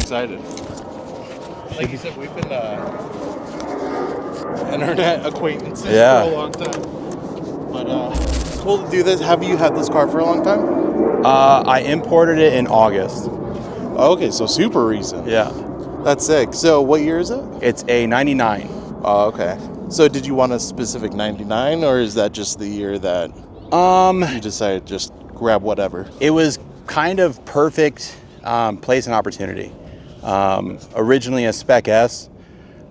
excited. Like you said, we've been internet acquaintances for a long time. But it's cool to do this. Have you had this car for a long time? I imported it in August. Okay, so super recent. Yeah. That's sick. So what year is it? It's a 99. Oh, okay. So did you want a specific 99, or is that just the year that you decided to just grab whatever? It was kind of perfect place and opportunity. Originally a Spec S,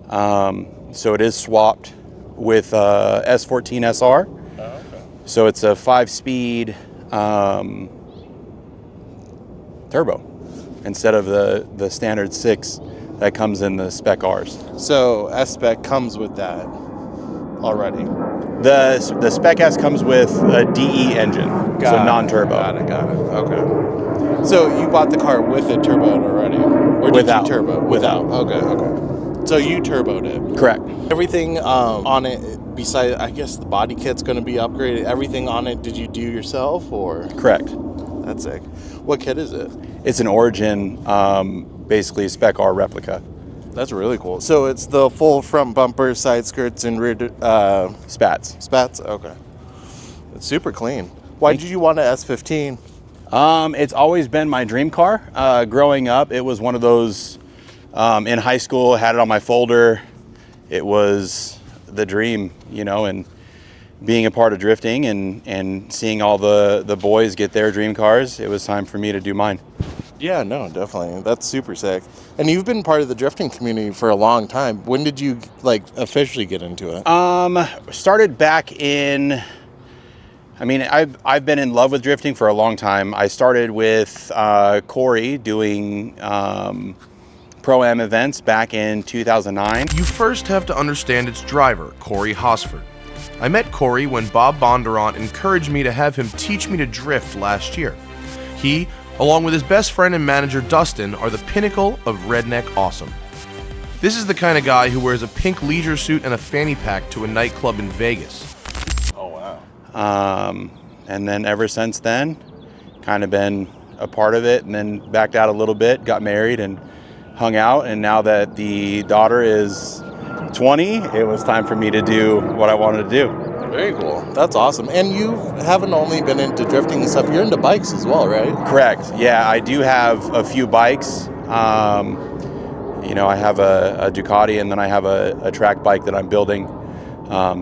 so it is swapped with S15 SR. Oh, okay. So it's a 5-speed turbo instead of the standard 6 that comes in the Spec Rs. So S-Spec comes with that already? The Spec S comes with a DE engine, so non-turbo. Got it. Okay. So you bought the car with it turboed already? Or did Without. you turbo? Without. Okay. So you turboed it? Correct. Everything on it, besides, I guess the body kit's going to be upgraded, everything on it, did you do yourself, or? Correct. That's sick. What kit is it? It's an Origin, basically Spec R replica. That's really cool. So it's the full front bumper, side skirts, and rear Spats. spats? Okay. It's super clean. Why did you want an S15? It's always been my dream car. Growing up, it was one of those, in high school, had it on my folder. It was the dream, and being a part of drifting and seeing all the boys get their dream cars, it was time for me to do mine. Yeah, no, definitely. That's super sick. And you've been part of the drifting community for a long time. When did you officially get into it? Started back in, I've been in love with drifting for a long time. I started with Corey doing Pro-Am events back in 2009. You first have to understand its driver, Corey Hosford. I met Corey when Bob Bondurant encouraged me to have him teach me to drift last year. He, along with his best friend and manager Dustin, are the pinnacle of redneck awesome. This is the kind of guy who wears a pink leisure suit and a fanny pack to a nightclub in Vegas. Oh, wow. And then ever since then, kind of been a part of it, and then backed out a little bit, got married and hung out. And now that the daughter is 20, it was time for me to do what I wanted to do. Very cool. That's awesome. And you haven't only been into drifting and stuff, you're into bikes as well, right? Correct. Yeah, I do have a few bikes. I have a Ducati, and then I have a track bike that I'm building,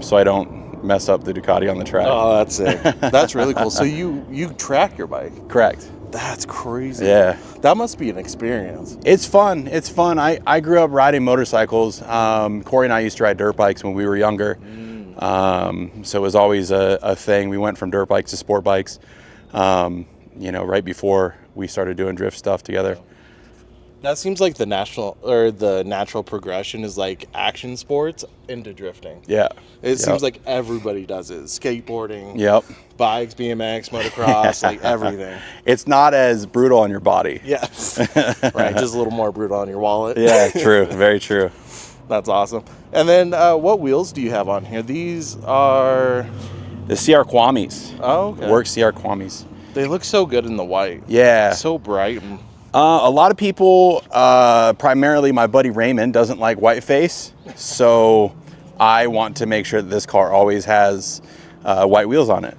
so I don't mess up the Ducati on the track. Oh, that's it. That's really cool. So you track your bike? Correct. That's crazy. Yeah. That must be an experience. It's fun. I grew up riding motorcycles. Corey and I used to ride dirt bikes when we were younger. So it was always a thing. We went from dirt bikes to sport bikes, right before we started doing drift stuff together. That seems like the natural progression is like action sports into drifting. Yeah. It seems like everybody does it. Skateboarding, Yep. bikes, BMX, motocross, like everything. It's not as brutal on your body. Yeah. Right, just a little more brutal on your wallet. Yeah, true. Very true. That's awesome. And then what wheels do you have on here? These are... The CR Kwamis. Oh, okay. Work CR Kwamis. They look so good in the white. Yeah. So bright. And... a lot of people, primarily my buddy Raymond, doesn't like white face. So I want to make sure that this car always has white wheels on it.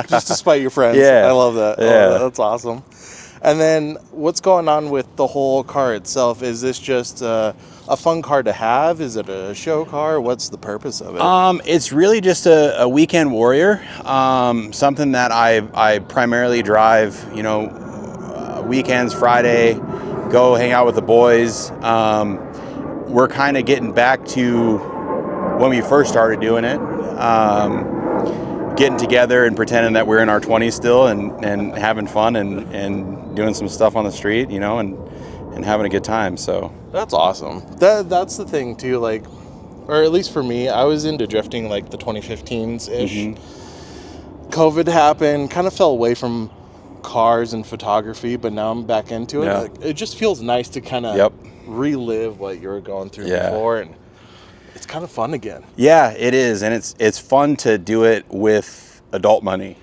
Just to spite your friends. Yeah. I love that. Yeah. That's awesome. And then what's going on with the whole car itself? Is this just a fun car to have? Is it a show car? What's the purpose of it? It's really just a weekend warrior. Something that I primarily drive, weekends, Friday, go hang out with the boys. We're kind of getting back to when we first started doing it. Getting together and pretending that we're in our 20s still and having fun and doing some stuff on the street, and having a good time. So that's awesome. That's the thing too, or at least for me, I was into drifting like the 2015s-ish. Mm-hmm. COVID happened, kind of fell away from cars and photography, but now I'm back into it. Yeah. It just feels nice to kind of relive what you were going through before, and it's kind of fun again. Yeah, it is, and it's fun to do it with adult money.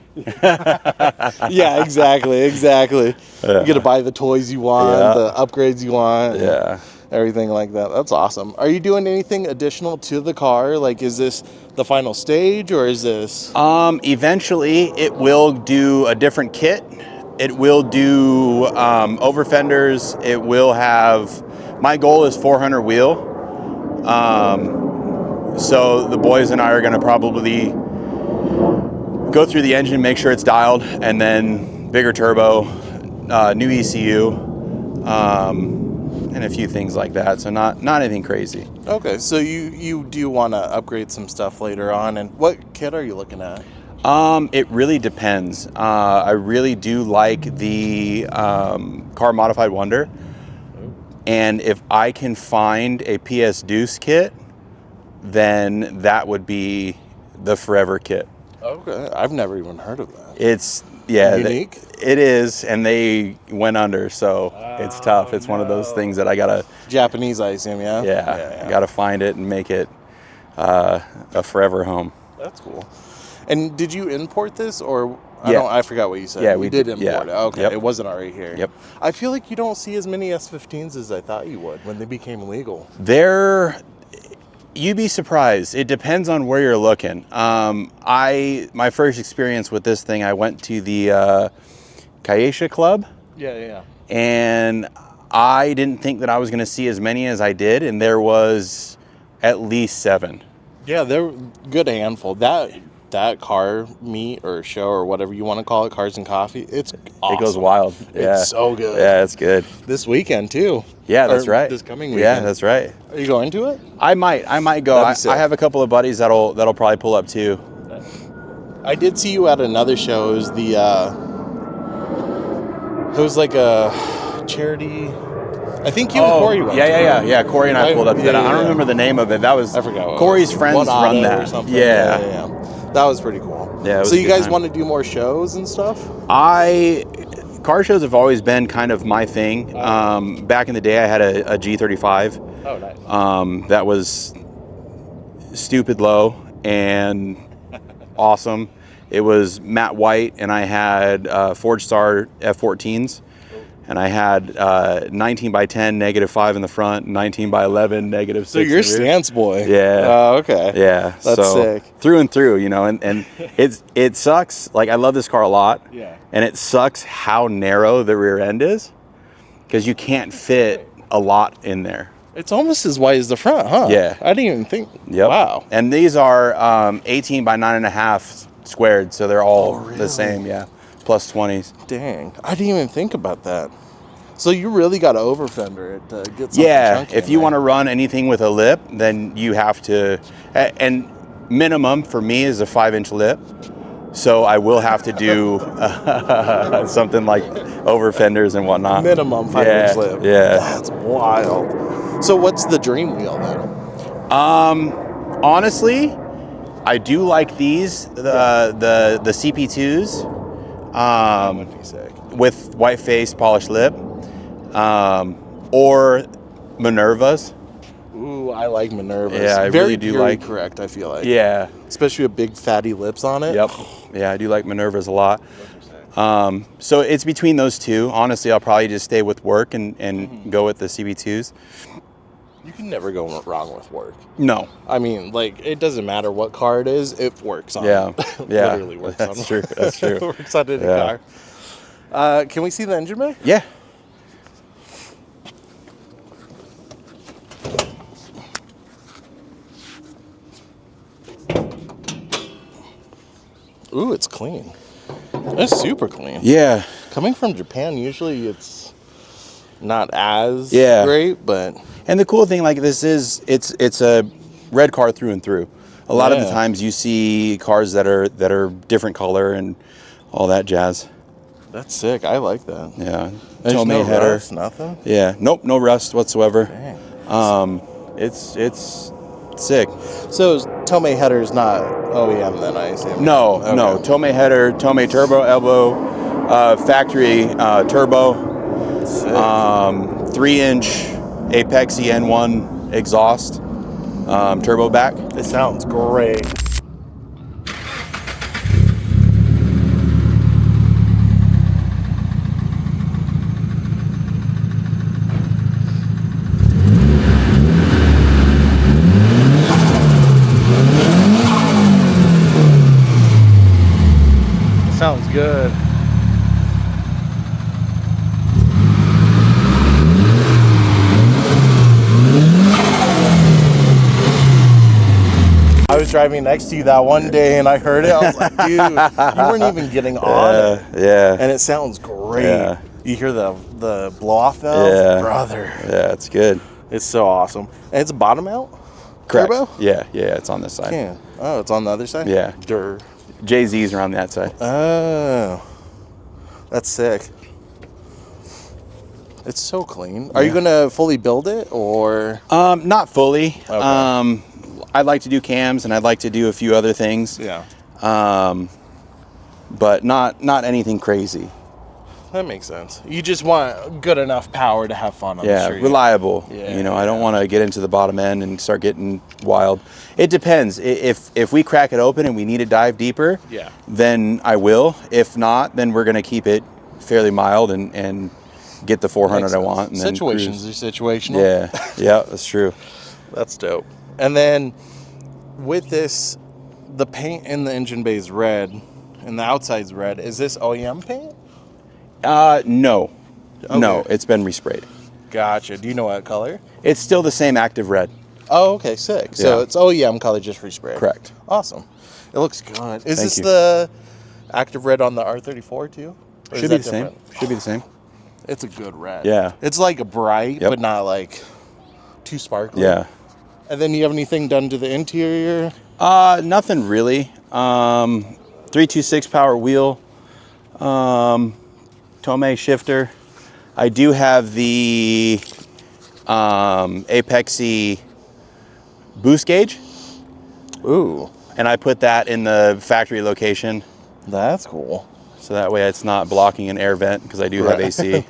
Yeah, exactly. Yeah. You get to buy the toys you want, Yeah. the upgrades you want. Yeah. Everything like that. That's awesome. Are you doing anything additional to the car? Like, is this the final stage, or is this? Eventually, it will do a different kit. It will do over fenders. It will have. My goal is 400 wheel. So the boys and I are going to probably go through the engine, make sure it's dialed, and then bigger turbo, new ECU, and a few things like that. So not anything crazy. Okay, so you do want to upgrade some stuff later on, and what kit are you looking at? It really depends. I really do like the Car Modified Wonder, and if I can find a PS Deuce kit, then that would be the forever kit. Okay, I've never even heard of that. It's Unique? It is, and they went under, so it's tough. It's one of those things that I gotta. Japanese, I assume, yeah? Yeah, I gotta find it and make it a forever home. That's cool. And did you import this, or Yeah. I forgot what you said. Yeah, we we did did, import yeah. it. Okay, Yep. it wasn't already here. Yep. I feel like you don't see as many S15s as I thought you would when they became legal. You'd be surprised. It depends on where you're looking. My first experience with this thing, I went to the Kaisha Club, Yeah. and I didn't think that I was going to see as many as I did, and there was at least 7. Yeah, they're a good handful. That car meet or show or whatever you want to call it, Cars and Coffee, it's awesome. It goes wild. Yeah. It's so good. Yeah, it's good. This weekend too. Yeah, that's Or right. This coming weekend. Yeah, that's right. Are you going to it? I might go. That'd be sick. I have a couple of buddies that'll probably pull up too. I did see you at another show. It was it was like a charity. I think you and Corey went. Yeah. Corey and I pulled up to that. I don't remember the name of it. That was I forgot. What Corey's it was. friends One run Auto that. or something. Yeah. That was pretty cool. Yeah, it was so a you good guys time. want to do more shows and stuff? Car shows have always been kind of my thing. Back in the day, I had a G35. Oh, nice. That was stupid low and awesome. It was matte white, and I had Forge Star F14s, and I had 19 by 10 -5 in the front, 19 by 11 -6. So you're stance boy. Yeah. Oh, okay. Yeah. That's sick. Through and through, and it sucks. Like, I love this car a lot. Yeah. And it sucks how narrow the rear end is, because you can't fit a lot in there. It's almost as wide as the front, huh? Yeah. I didn't even think. Yep. Wow. And these are 18 by 9.5 squared, so they're all really? the same. Yeah. Plus 20s. Dang. I didn't even think about that. So you really got to over fender it to get something Yeah. chunky If in you there. want to run anything with a lip, then you have to. And minimum for me is a 5-inch lip. So I will have to do something like over fenders and whatnot. Minimum 5-inch lip. Yeah. That's wild. So what's the dream wheel then? Honestly, I do like these, the CP2s, Would be sick. with white face, polished lip, or Minervas. Ooh, I like Minervas. Yeah, I very, really do very like- correct, I feel like. Yeah. Especially with big fatty lips on it. Yep. Yeah, I do like Minervas a lot. So it's between those two. Honestly, I'll probably just stay with work and go with the CB2s. You can never go wrong with work. No. I mean, like, it doesn't matter what car it is, it works on. Yeah. Yeah. Literally works on. That's true. That's true. Works on any Yeah. car. Can we see the engine bay? Yeah. Ooh, it's clean. It's super clean. Yeah. Coming from Japan, usually it's not as Yeah. great, but And the cool thing, like, this is, it's a red car through and through. A lot of the Yeah. times you see cars that are different color and all that jazz. that's sick. I like that. Yeah. There's Tomei no header. rust, nothing. Yeah. Nope. No rust whatsoever. Dang. It's sick. So Tomei header is not OEM then, I assume. No, Okay. no. Tomei header, Tomei turbo elbow, factory turbo, Sick. 3-inch Apexi N1 exhaust, turbo back. It sounds great. was driving next to you that one day and I heard it. I was like, dude, you weren't even getting on it. Yeah. And it sounds great. Yeah. You hear the blow off valve? Yeah. Brother. Yeah, it's good. It's so awesome. And it's bottom out? Correct. Turbo? Yeah, it's on this side. Yeah. Oh, it's on the other side? Yeah. Durr. Jay-Z's are on that side. Oh. That's sick. It's so clean. Are you going to fully build it or? Not fully. Okay. I'd like to do cams and I'd like to do a few other things. Yeah. But not anything crazy. That makes sense. You just want good enough power to have fun on the street. Reliable. Yeah, I don't want to get into the bottom end and start getting wild. It depends. If we crack it open and we need to dive deeper, then I will. If not, then we're going to keep it fairly mild and get the 400 I want. And Situations are situational. Yeah, that's true. That's dope. And then with this, the paint in the engine bay is red and the outside's red. Is this OEM paint? No. Okay. No, it's been resprayed. Gotcha. Do you know what color? It's still the same active red. Oh, okay, sick. So it's OEM color, just resprayed. Correct. Awesome. It looks good. Is this you. the active red on the R34 too? Or Should be the same. Should be the same. It's a good red. Yeah. It's like a bright, Yep. but not like too sparkly. Yeah. And then you have anything done to the interior? Nothing really. 326 power wheel. Tomei shifter. I do have the Apexy boost gauge. Ooh, And I put that in the factory location. that's cool. So that way it's not blocking an air vent because I do have AC.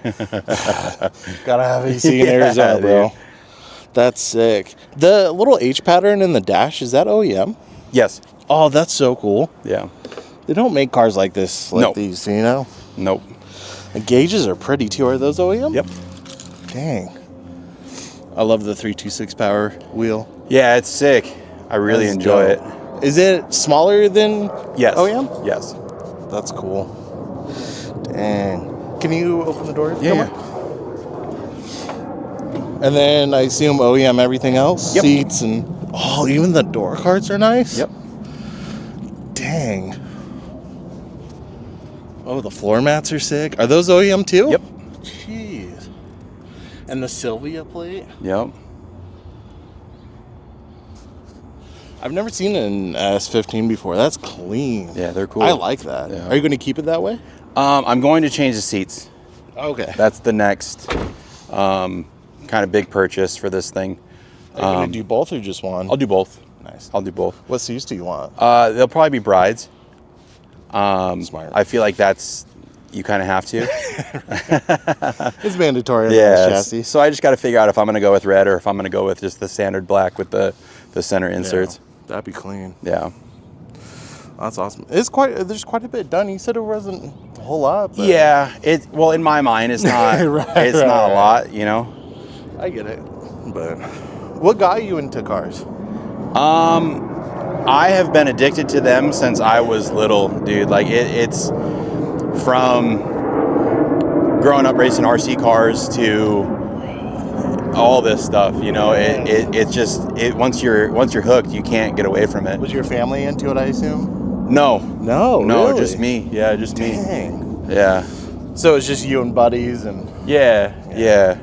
Gotta have AC in Arizona, bro. Dude. That's sick. The little H pattern in the dash, is that OEM? Yes. Oh, that's so cool. Yeah. They don't make cars like this, like Nope. these, you know? Nope. The gauges are pretty too. Are those OEM? Yep. Dang. I love the 326 power wheel. Yeah, it's sick. I really That's enjoy dope. Is it smaller than Yes. OEM? Yes. That's cool. Dang. Can you open the door? Yeah. And then I assume OEM everything else? Yep. Seats and... Oh, even the door cards are nice? Yep. Dang. Oh, the floor mats are sick. Are those OEM too? Yep. Jeez. And the Sylvia plate? Yep. I've never seen an S15 before. That's clean. Yeah, they're cool. I like that. Yeah. Are you going to keep it that way? I'm going to change the seats. Okay. That's the next kind of big purchase for this thing. Are you going to do both or just one? I'll do both. Nice. I'll do both. What seats do you want? They'll probably be brides. Smart. I feel like you kind of have to. It's mandatory on Yeah. this chassis. So I just got to figure out if I'm going to go with red or if I'm going to go with just the standard black with the center inserts. Yeah, that'd be clean. Yeah. That's awesome. There's quite a bit done. You said it wasn't a whole lot. But Yeah. Well, in my mind, it's not. Right, it's not right. a lot, you know. I get it. But what got you into cars? I have been addicted to them since I was little, dude. Like it's from growing up racing RC cars to all this stuff. You know, it's just once you're hooked, you can't get away from it. Was your family into it, I assume? No, No, really? just me. Yeah, just me. Dang. Yeah, So it's just you and buddies and yeah.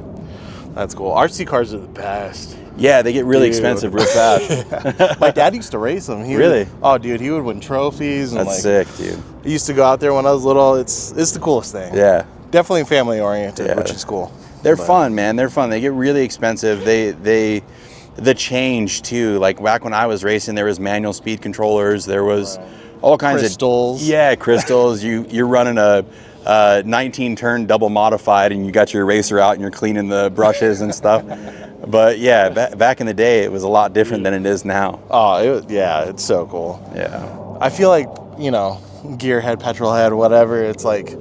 that's cool. RC cars are the best. Yeah, they get really Dude. expensive real fast. My dad used to race them. Really? Oh, dude, he would win trophies. And That's sick, dude. I used to go out there when I was little. It's the coolest thing. Yeah. Definitely family oriented, Yeah. which is cool. They're But- fun, man. They're fun. They get really expensive. The change too. Like back when I was racing, there was manual speed controllers. There was all kinds Crystals. of crystals. You're running a 19 turn double modified, and you got your racer out and you're cleaning the brushes and stuff. But yeah, back in the day, it was a lot different than it is now. Oh, it's so cool. Yeah. I feel like, gearhead, petrol head, whatever, it's like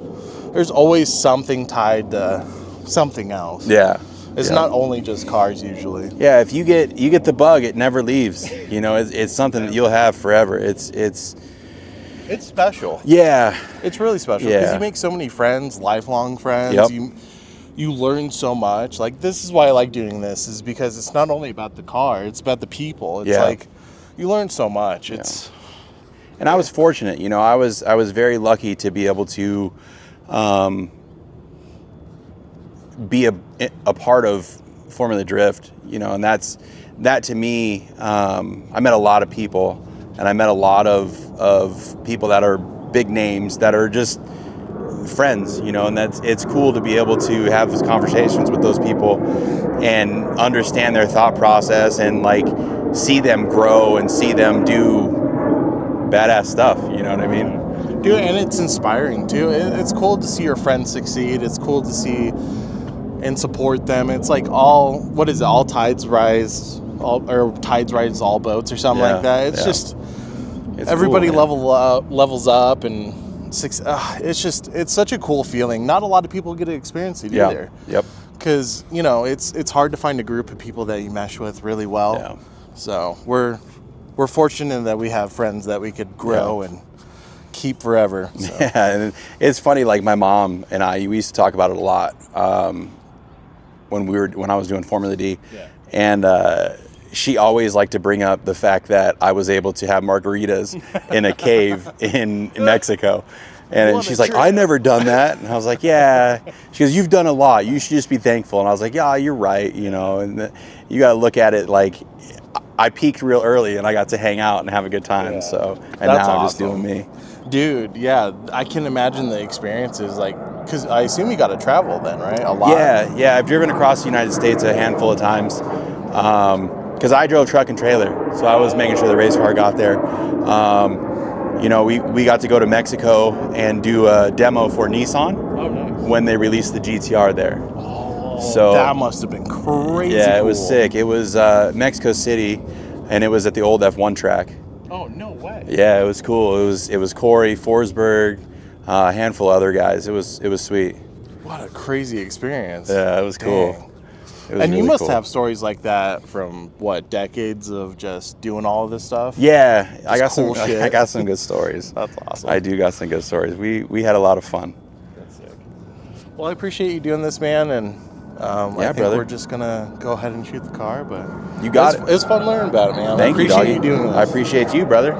there's always something tied to something else. Yeah. It's not only just cars usually. Yeah, if you get the bug, it never leaves. You know, it's something that you'll have forever. It's It's special. yeah. It's really special because Yeah. you make so many friends, lifelong friends. Yep. You learn so much. Like, this is why I like doing this, is because it's not only about the car, it's about the people. It's Yeah. like you learn so much. Yeah. It's And I was fortunate, you know, I was very lucky to be able to be a part of Formula Drift, you know, and that to me, I met a lot of people, and I met a lot of people that are big names that are just friends, you know, and it's cool to be able to have those conversations with those people and understand their thought process and like see them grow and see them do badass stuff, you know what I mean? Dude, and it's inspiring too. It's cool to see your friends succeed. It's cool to see and support them. It's like all tides rise, or tides rise all boats, or something like that. It's just everybody cool, levels up, and it's such a cool feeling. Not a lot of people get to experience it either. Yep. Because you know it's hard to find a group of people that you mesh with really well. Yeah. So we're fortunate that we have friends that we could grow and keep forever. So. Yeah, and it's funny. Like my mom and we used to talk about it a lot when I was doing Formula D, and she always liked to bring up the fact that I was able to have margaritas in a cave in Mexico. And she's like, I never done that. And I was like, yeah. She goes, you've done a lot. You should just be thankful. And I was like, yeah, you're right. You know, and you got to look at it like I peaked real early and I got to hang out and have a good time. So, and now I'm just doing me. Dude, yeah, I can imagine the experiences, like, because I assume you got to travel then, right? A lot. Yeah. I've driven across the United States a handful of times because I drove truck and trailer. So I was making sure the race car got there. You know, we got to go to Mexico and do a demo for Nissan when they released the GTR there. Oh, so that must have been crazy. Yeah, it was sick. It was Mexico City, and it was at the old F1 track. Oh, no way. Yeah, it was cool. It was Corey, Forsberg, a handful of other guys. It was sweet. What a crazy experience. Yeah, it was cool. Dang. It was and really you must cool. have stories like that from decades of just doing all of this stuff? Yeah, I got cool some. shit. I got some good stories. That's awesome. I do got some good stories. We had a lot of fun. That's sick. Well, I appreciate you doing this, man, and I think brother. we're just gonna go ahead and shoot the car. But You got it. It was fun learning about it, man. Thank I appreciate you, you doing this. I appreciate you, brother.